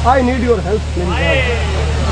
I need your help.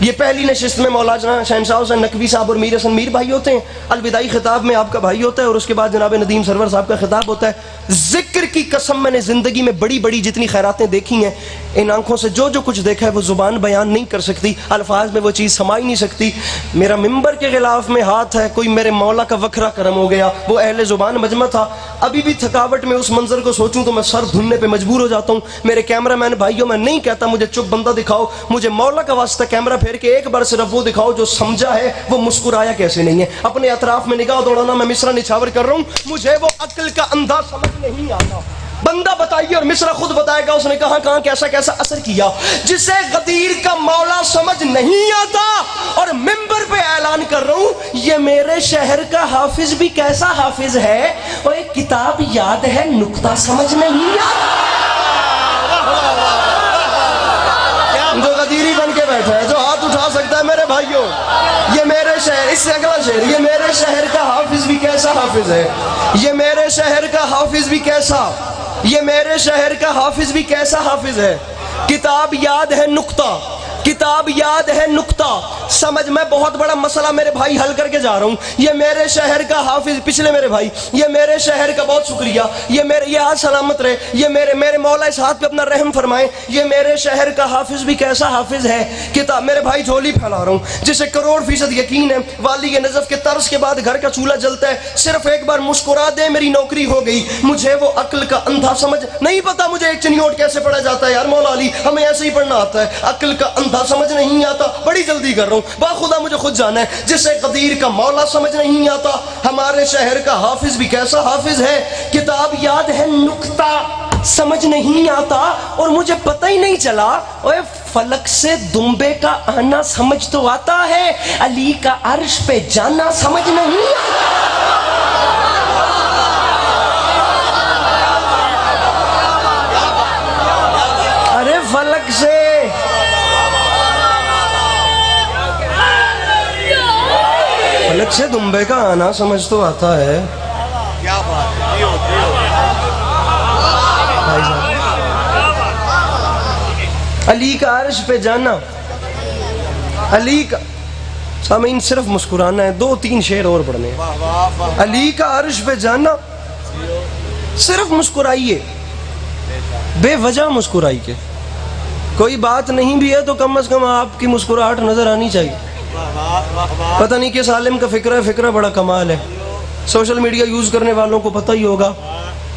یہ پہلی نشست میں مولانا شہنشاہ حسین نقوی صاحب اور میر حسن میر بھائی ہوتے ہیں، الوداعی خطاب میں آپ کا بھائی ہوتا ہے، اور اس کے بعد جناب ندیم سرور صاحب کا خطاب ہوتا ہے۔ ذکر کی قسم میں نے زندگی میں بڑی بڑی جتنی خیراتیں دیکھی ہیں، ان آنکھوں سے جو کچھ دیکھا ہے وہ زبان بیان نہیں کر سکتی، الفاظ میں وہ چیز سما ہی نہیں سکتی۔ میرا ممبر کے غلاف میں ہاتھ ہے، کوئی میرے مولا کا وکھرا کرم ہو گیا، وہ اہل زبان مجمع تھا۔ ابھی بھی تھکاوٹ میں اس منظر کو سوچوں تو میں سر دھننے پہ مجبور ہو جاتا ہوں۔ میرے کیمرہ مین بھائیوں، میں نہیں کہتا مجھے چپ بندہ دکھاؤ، مجھے مولا کا واسطہ کیمرہ پھیر کے ایک بار صرف وہ دکھاؤ جو سمجھا ہے، وہ مسکرایا کیسے نہیں ہے۔ اپنے اطراف میں نگاہ دوڑانا میں مصرع نچھاور کر رہا ہوں، مجھے وہ عقل کا اندھا سمجھ نہیں آتا۔ بندہ بتائیے، اور مصرع خود بتائے گا اس نے کہاں کہاں کیسا کیسا اثر کیا۔ جسے غدیر کا مولا سمجھ نہیں آتا اور ممبر پہ اعلان کر رہا ہوں، یہ میرے شہر کا حافظ بھی کیسا حافظ ہے، اور ایک کتاب یاد ہے نکتہ سمجھ نہیں آتا۔ جو غدیری بن کے بیٹھا ہے، جو ہاتھ اٹھا سکتا ہے میرے بھائیوں، یہ میرے شہر، اس سے اگلا شہر، یہ میرے شہر کا حافظ بھی کیسا حافظ ہے، یہ میرے شہر کا حافظ بھی کیسا، یہ میرے شہر کا حافظ بھی کیسا حافظ ہے۔ کتاب یاد ہے نکتہ، کتاب یاد ہے نکتہ سمجھ، میں بہت بڑا مسئلہ میرے بھائی حل کر کے جا رہا ہوں۔ یہ میرے شہر کا حافظ، پچھلے میرے بھائی، یہ میرے شہر کا بہت شکریہ، یہ ہاتھ سلامت رہے، یہ میرے مولا اس ہاتھ پہ اپنا رحم فرمائے۔ یہ میرے شہر کا حافظ بھی کیسا حافظ ہے۔ کتاب، میرے بھائی جھولی پھیلا رہا ہوں، جسے کروڑ فیصد یقین ہے والی نجف کے طرز کے بعد گھر کا چولہا جلتا ہے، صرف ایک بار مسکرا دے میری نوکری ہو گئی۔ مجھے وہ عقل کا اندھا سمجھ نہیں پتا، مجھے ایک چنیوٹ کیسے پڑھا جاتا ہے یار مولا علی، ہمیں ایسے ہی پڑھنا آتا ہے۔ عقل کا اندھا سمجھ نہیں آتا، بڑی جلدی کر رہا ہوں، باخدا مجھے خود جانا ہے۔ جسے قدیر کا مولا سمجھ نہیں آتا، ہمارے شہر کا حافظ بھی کیسا حافظ ہے۔ کتاب یاد ہے نکتہ سمجھ نہیں آتا، اور مجھے پتہ ہی نہیں چلا، اوے فلک سے دمبے کا آنا سمجھ تو آتا ہے، علی کا عرش پہ جانا سمجھ نہیں آتا۔ ارے فلک سے فلک سے دمبے کا آنا سمجھ تو آتا ہے۔ کیا بات ہے، علی کا عرش پہ جانا، علی کا، سامعین صرف مسکرانا ہے، 2-3 شعر اور پڑھنے ہیں۔ علی کا عرش پہ جانا، صرف مسکرائیے، بے وجہ مسکرائیے، کوئی بات نہیں بھی ہے تو کم از کم آپ کی مسکراہٹ نظر آنی چاہیے۔ پتہ نہیں کس عالم کا فکرہ ہے، فکرہ بڑا کمال ہے۔ سوشل میڈیا یوز کرنے والوں کو پتہ ہی ہوگا،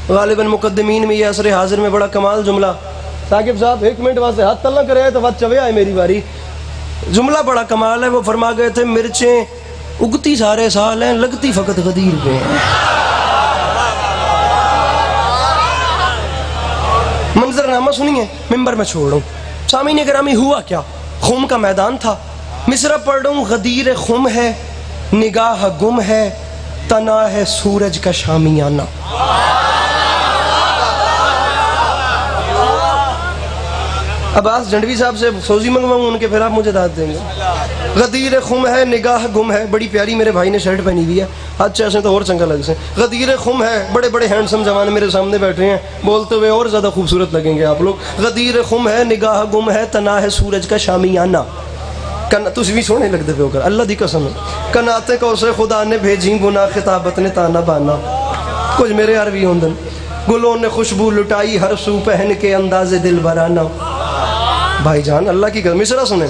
غالباً مقدمین میں یہ عصر حاضر میں بڑا کمال جملہ، ثاقب صاحب 1 منٹ واسطے ہاتھ تلہ کرے تو بات چوے آئے میری باری، جملہ بڑا کمال ہے۔ وہ فرما گئے تھے، مرچیں اگتی سارے سال ہیں، لگتی فقط غدیر پہ ہیں۔ منظرنامہ سنیے، ممبر میں چھوڑ رہا ہوں۔ سامعین گرامی، ہوا کیا، خم کا میدان تھا، مصرع پڑھ رہا ہوں۔ غدیر خم ہے، نگاہ گم ہے، تنا ہے سورج کا شامیانہ۔ عباس جھنڈوی صاحب سے سوزی منگواؤں ان کے، پھر آپ مجھے داد دیں گے۔ غدیر خم ہے، نگاہ گم ہے، بڑی پیاری میرے بھائی نے شرٹ پہنی ہوئی ہے، اچھا ایسے تو اور چنگا لگ سے۔ غدیر خم ہے، بڑے بڑے ہینڈسم جوان میرے سامنے بیٹھے ہیں، بولتے ہوئے اور زیادہ خوبصورت لگیں گے آپ لوگ۔ غدیر خم ہے، نگاہ گم ہے، تنا ہے سورج کا شامیانہ۔ تسی بھی سونے لگتے پہ ہو کر، اللہ دی قسم ہے۔ کناتے کو سے خدا نے بھیجی گناہ خطابت نے تانا بانا، کچھ میرے عربی ہوندن، گلوں نے خوشبو لٹائی ہر سو پہن کے انداز دل برانا۔ بھائی جان اللہ کی قسم، مصرع سنیں،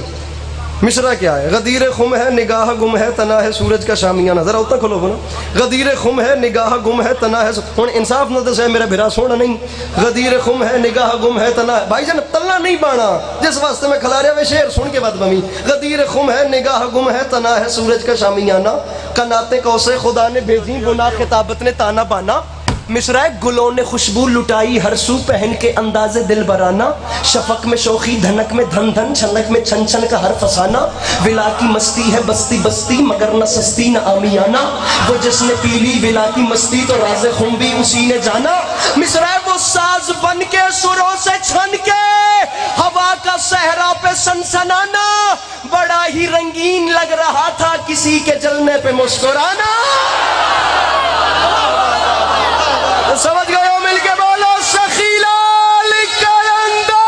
مصرع کیا ہے؟ غدیر خم ہے، نگاہ گم ہے، تنا ہے سورج کا شامیانہ۔ ذرا اتنا کھلو بنا، غدیر خم ہے، نگاہ گم ہے، تنا ہے، ہن انصاف نہ دسے میرا بھرا سونا نہیں، غدیر خم ہے، نگاہ گم ہے، تنا ہے، بھائی جان تلنا نہیں بانا جس واسطے میں کھلا رہا، وہ شعر سن کے بعد بمی۔ غدیر خم ہے، نگاہ گم ہے، تنا ہے سورج کا شامیانہ، کناتے کو سے خدا نے بھیجی گناہ خطابت نے تانا بانا۔ مصرع گلوں نے خوشبو لٹائی ہر سو پہن کے انداز دل برانا، شفق میں شوخی، دھنک میں دھن دھن، چھنک میں چھن چھن کا ہر فسانہ، ولا کی مستی ہے بستی بستی مگر نہ سستی نہ آمیانہ، وہ جس نے پی لی ولا کی مستی تو راز خم بھی اسی نے جانا۔ مصرع وہ ساز بن کے سروں سے چھن کے ہوا کا صحرا پہ سنسنانا، بڑا ہی رنگین لگ رہا تھا کسی کے جلنے پہ مسکرانا۔ سمجھ گئے ہو؟ مل کے بولو، سخی لال کلندر۔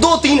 2-3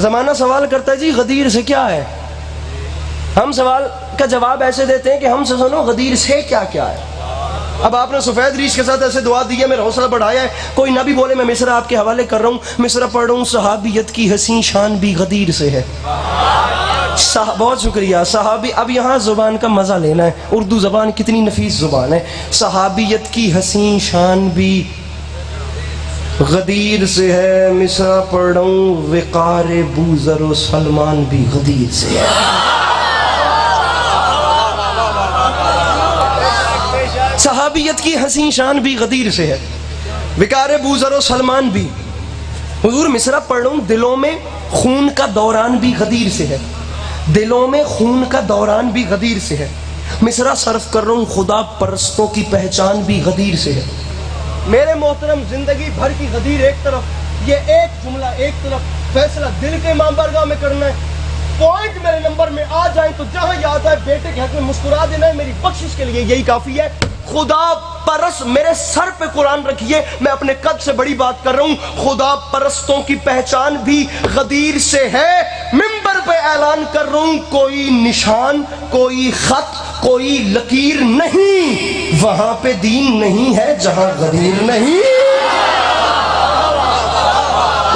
زمانہ سوال کرتا ہے جی غدیر سے کیا ہے؟ ہم سوال کا جواب ایسے دیتے ہیں کہ ہم سے سنو غدیر سے کیا کیا ہے۔ اب آپ نے سفید ریش کے ساتھ ایسے دعا دی ہے، میرا حوصلہ بڑھایا ہے، کوئی نہ بھی بولے میں مصرع آپ کے حوالے کر رہا ہوں، مصرع پڑھ رہا ہوں، صحابیت کی حسین شان بھی غدیر سے ہے۔ بہت شکریہ صحابی۔ اب یہاں زبان کا مزہ لینا ہے، اردو زبان کتنی نفیس زبان ہے۔ صحابیت کی حسین شان بھی غدیر سے ہے، مصرع پڑھ رہا ہوں، وقار بوذر و سلمان بھی غدیر سے ہے۔ صحابیت کی حسین شان بھی غدیر سے ہے، وقار بوذر و سلمان بھی۔ حضور مصرع پڑھ رہا ہوں، دلوں میں خون کا دوران بھی غدیر سے ہے، دلوں میں خون کا دوران بھی غدیر سے ہے۔ مصرع صرف کر رہا ہوں، خدا پرستوں کی پہچان بھی غدیر سے ہے۔ میرے محترم زندگی بھر کی غدیر ایک طرف، یہ ایک جملہ ایک طرف، فیصلہ دل کے امام بارگاہ میں کرنا ہے۔ پوائنٹ میرے نمبر میں آ جائیں تو جہاں یاد ہے بیٹے کے حق میں مسکرا دینا ہے، میری بخشش کے لیے یہی کافی ہے۔ خدا پرست، میرے سر پہ قرآن رکھیے، میں اپنے قد سے بڑی بات کر رہا ہوں، خدا پرستوں کی پہچان بھی غدیر سے ہے۔ منبر پہ اعلان کر رہا ہوں، کوئی نشان، کوئی خط، کوئی لکیر نہیں، وہاں پہ دین نہیں ہے جہاں غدیر نہیں۔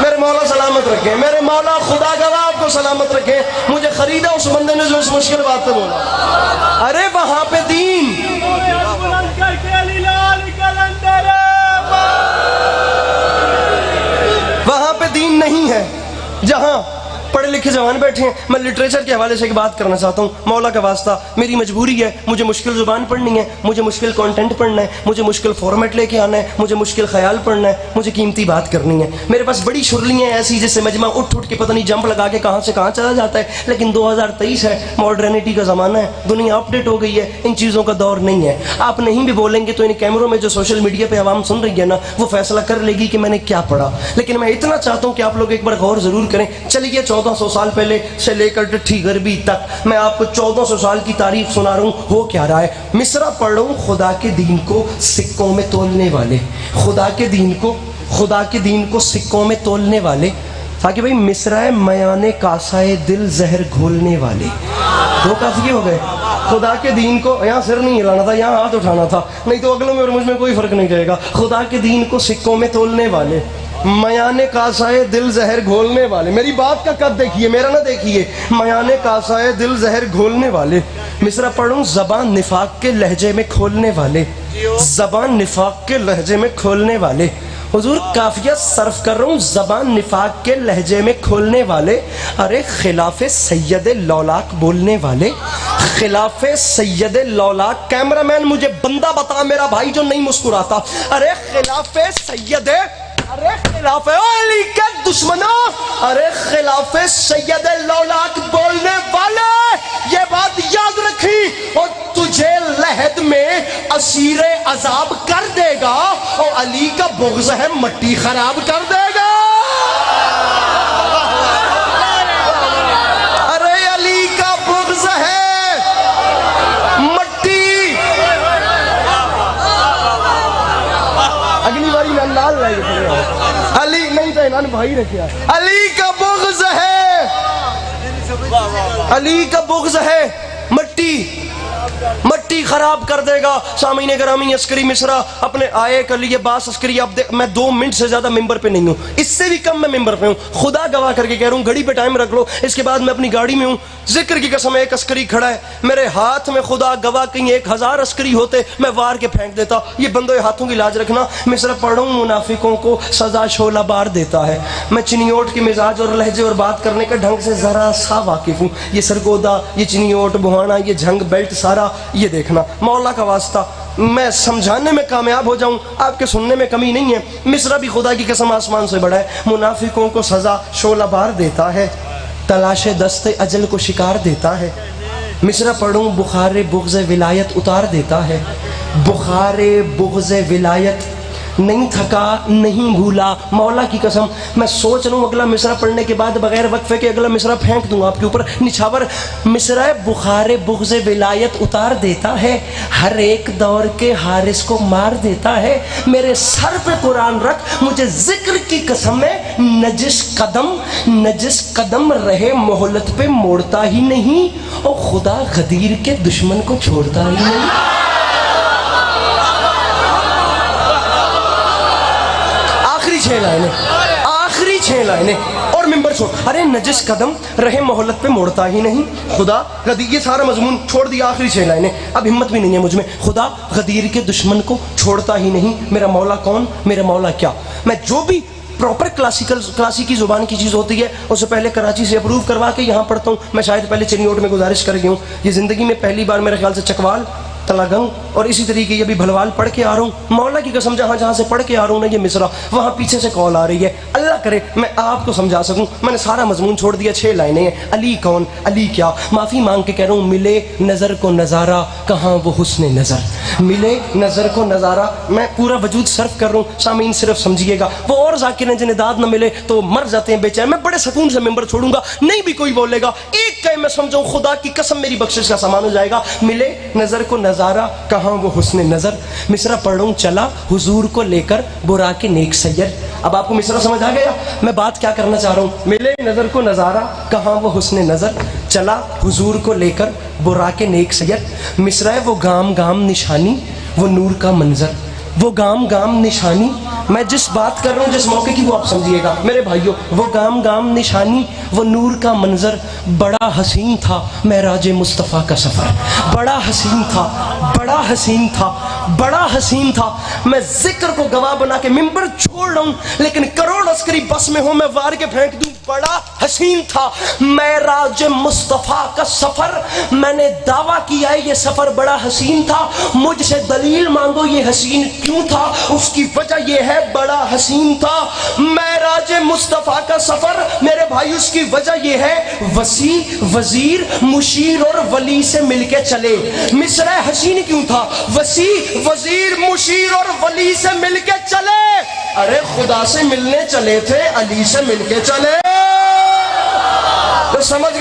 میرے مولا سلامت رکھیں، میرے مولا خدا گواہ آپ کو سلامت رکھیں، مجھے خریدا اس بندے نے جو اس مشکل بات پہ بولا۔ ارے وہاں پہ دین، وہاں پہ دین نہیں ہے جہاں پڑھے لکھے جوان بیٹھے ہیں۔ میں لٹریچر کے حوالے سے ایک بات کرنا چاہتا ہوں، مولا کا واسطہ، میری مجبوری ہے، مجھے مشکل زبان پڑھنی ہے، مجھے مشکل کانٹینٹ پڑھنا ہے، مجھے مشکل فارمیٹ لے کے آنا ہے، مجھے مشکل خیال پڑھنا ہے، مجھے قیمتی بات کرنی ہے۔ میرے پاس بڑی شرلیاں ایسی جس سے مجمع اٹھ کے پتہ نہیں جمپ لگا کے کہاں سے کہاں چلا جاتا ہے، لیکن 2023 ہے، ماڈرنٹی کا زمانہ ہے، دنیا اپڈیٹ ہو گئی ہے، ان چیزوں کا دور نہیں ہے۔ آپ نہیں بھی بولیں گے تو ان کیمروں میں جو سوشل میڈیا پہ عوام سن رہی ہے نا، وہ فیصلہ کر لے گی کہ میں نے کیا پڑھا۔ لیکن میں اتنا چاہتا ہوں کہ آپ لوگ ایک بار غور ضرور کریں۔ چلیے 1400 سال پہلے سے لے کر ٹٹھی غربی تک میں آپ کو 1400 سال کی تاریخ سنا رہا ہوں، ہو کیا رہا ہے۔ مصرع پڑھ رہا ہوں، خدا کے دین کو سکوں میں تولنے والے، خدا کے دین کو سکوں میں تولنے والے، تاکہ بھائی مصرع ہے میانے کاسائے دل زہر گھولنے والے، دو کافی ہو گئے۔ خدا کے دین کو، یہاں سر نہیں ہلانا تھا، یہاں ہاتھ اٹھانا تھا، نہیں تو اگلوں میں اور مجھ میں کوئی فرق نہیں رہے گا۔ خدا کے دین کو سکوں میں تولنے والے، میانے کاسائے دل زہر گھولنے والے۔ میری بات کا قد دیکھیے، میرا نہ دیکھیے۔ میانے کاسائے دل زہر گھولنے والے۔ مصرع پڑھوں، زبان نفاق کے لہجے میں کھولنے والے، زبان نفاق کے لہجے میں کھولنے والے۔ حضور قافیہ صرف کر رہا ہوں، زبان نفاق کے لہجے میں کھولنے والے۔ ارے خلاف سید لولاک بولنے والے، خلاف سید لولاک۔ کیمرہ مین مجھے بندہ بتا میرا بھائی جو نہیں مسکراتا۔ ارے خلاف سید، ارے خلاف علی کے دشمنوں، ارے خلاف سید لولاک بولنے والے، یہ بات یاد رکھی، اور تجھے لحد میں اسیر عذاب کر دے گا، اور علی کا بغض ہے مٹی خراب کر دے گا۔ ارے علی کا بغض ہے مٹی، اگلی باری میں لال لائے گا علی نہیں تو انہوں نے بھائی رکھا۔ علی کا بغض ہے، علی کا بغض ہے مٹی خراب کر دے گا۔ سامعین گرامی، عسکری مصرع اپنے آئے کر لیے باس عسکری۔ اب میں 2 منٹ سے زیادہ ممبر پہ نہیں ہوں، اس سے بھی کم میں ممبر پہ ہوں، خدا گواہ کر کے کہہ رہا ہوں، گھڑی پہ ٹائم رکھ لو۔ اس کے بعد میں اپنی گاڑی میں ہوں، ذکر کی قسم ایک عسکری کھڑا ہے میرے ہاتھ میں، خدا گواہ کہیں 1000 عسکری ہوتے میں وار کے پھینک دیتا۔ یہ بندوں ہاتھوں کی لاج رکھنا۔ مصرع پڑھوں، منافقوں کو سزا شعلہ بار دیتا ہے۔ میں چنیوٹ کے مزاج اور لہجے اور بات کرنے کا ڈھنگ سے ذرا سا واقف ہوں، یہ سرگودا، یہ چنیوٹ بہانا، یہ جھنگ بیلٹ سارا یہ دیکھنا۔ مولا کا واسطہ میں سمجھانے میں کامیاب ہو جاؤں، آپ کے سننے میں کمی نہیں ہے۔ مصرع بھی خدا کی قسم آسمان سے بڑا ہے۔ منافقوں کو سزا شعلہ بار دیتا ہے، تلاش دست اجل کو شکار دیتا ہے۔ مصرع پڑھوں، بخار بغض ولایت اتار دیتا ہے، بخار بغض ولایت نہیں تھکا نہیں بھولا، مولا کی قسم میں سوچ رہا ہوں اگلا مصرع پڑھنے کے بعد بغیر وقفے کے اگلا مصرع پھینک دوں آپ کے اوپر نچھاور۔ مصرع بخار بغض ولایت اتار دیتا ہے، ہر ایک دور کے حارس کو مار دیتا ہے، میرے سر پہ قرآن رکھ مجھے ذکر کی قسم ہے، نجس قدم رہے مہلت پہ موڑتا ہی نہیں، او خدا غدیر کے دشمن کو چھوڑتا ہی نہیں۔ آخری 6 لائنیں اور ممبر چھوڑ، ارے نجس قدم رہے مہلت پہ موڑتا ہی نہیں، خدا غدیر، یہ سارا مضمون چھوڑ دیا، آخری 6 لائنیں، اب ہمت بھی نہیں ہے مجھ میں، خدا غدیر کے دشمن کو چھوڑتا ہی نہیں، میرا مولا کون، میرا مولا کیا۔ میں جو بھی پراپر کلاسیکی زبان کی چیز ہوتی ہے اس سے پہلے کراچی سے اپروو کروا کے یہاں پڑھتا ہوں۔ میں شاید پہلے چنیوٹ میں گزارش کر گیا ہوں، یہ زندگی میں پہلی بار میرے خیال سے چکوال، تلاگنگ اور اسی طریقے یہ بھی بھلوال پڑھ کے آ رہا ہوں۔ مولا کی قسم جہاں سے پڑھ کے آ رہا ہوں نا یہ مصرع، وہاں پیچھے سے کال آ رہی ہے، اللہ کرے میں آپ کو سمجھا سکوں۔ میں نے سارا مضمون چھوڑ دیا، 6 لائنیں ہیں، علی کون، علی کیا، معافی مانگ کے کہہ رہا ہوں، ملے نظر کو نظارہ کہاں وہ حسن نظر، ملے نظر کو نظارہ، میں پورا وجود صرف کر رہا ہوں، سامعین صرف سمجھیے گا، وہ اور ذاکر ہیں جنہیں داد نہ ملے تو مر جاتے ہیں بے چین، میں بڑے سکون سے ممبر چھوڑوں گا، نہیں بھی کوئی بولے گا، ایک کہے میں سمجھوں خدا کی قسم میری بخشش کا سامان ہو جائے گا، ملے نظر کو نظارہ کہاں وہ حسن نظر، مصرع پڑھوں چلا حضور کو لے کر برا کے نیک سیر۔ اب آپ کو مصرع سمجھ آ گیا، میں بات کیا کرنا چاہ رہا ہوں، ملے نظر کو نظارہ کہاں وہ حسن نظر، چلا حضور کو لے کر برا کے نیک سیر، مصرع وہ گام گام نشانی وہ نور کا منظر، وہ گام گام نشانی، میں جس بات کر رہا ہوں جس موقع کی وہ آپ سمجھیے گا میرے بھائیوں، وہ گام گام نشانی وہ نور کا منظر، بڑا حسین تھا معراج مصطفیٰ کا سفر، بڑا حسین تھا، بڑا حسین تھا، بڑا حسین تھا، میں ذکر کو گواہ بنا کے ممبر چھوڑ رہا ہوں لیکن کروڑ عسکری بس میں ہوں میں وار کے پھینک دوں، بڑا حسین تھا معراج مصطفیٰ کا سفر، میں نے دعویٰ کیا ہے یہ سفر بڑا حسین تھا، مجھ سے دلیل مانگو یہ حسین کیوں تھا، اس کی وجہ یہ ہے بڑا حسین تھا معراج مصطفیٰ کا سفر، میرے بھائی اس کی وجہ یہ ہے وسیع وزیر مشیر اور ولی سے مل کے چلے، مصرع حسین کیوں تھا، وسیع وزیر مشیر اور ولی سے مل کے چلے، ارے خدا سے ملنے چلے تھے علی سے مل کے چلے، تو سمجھ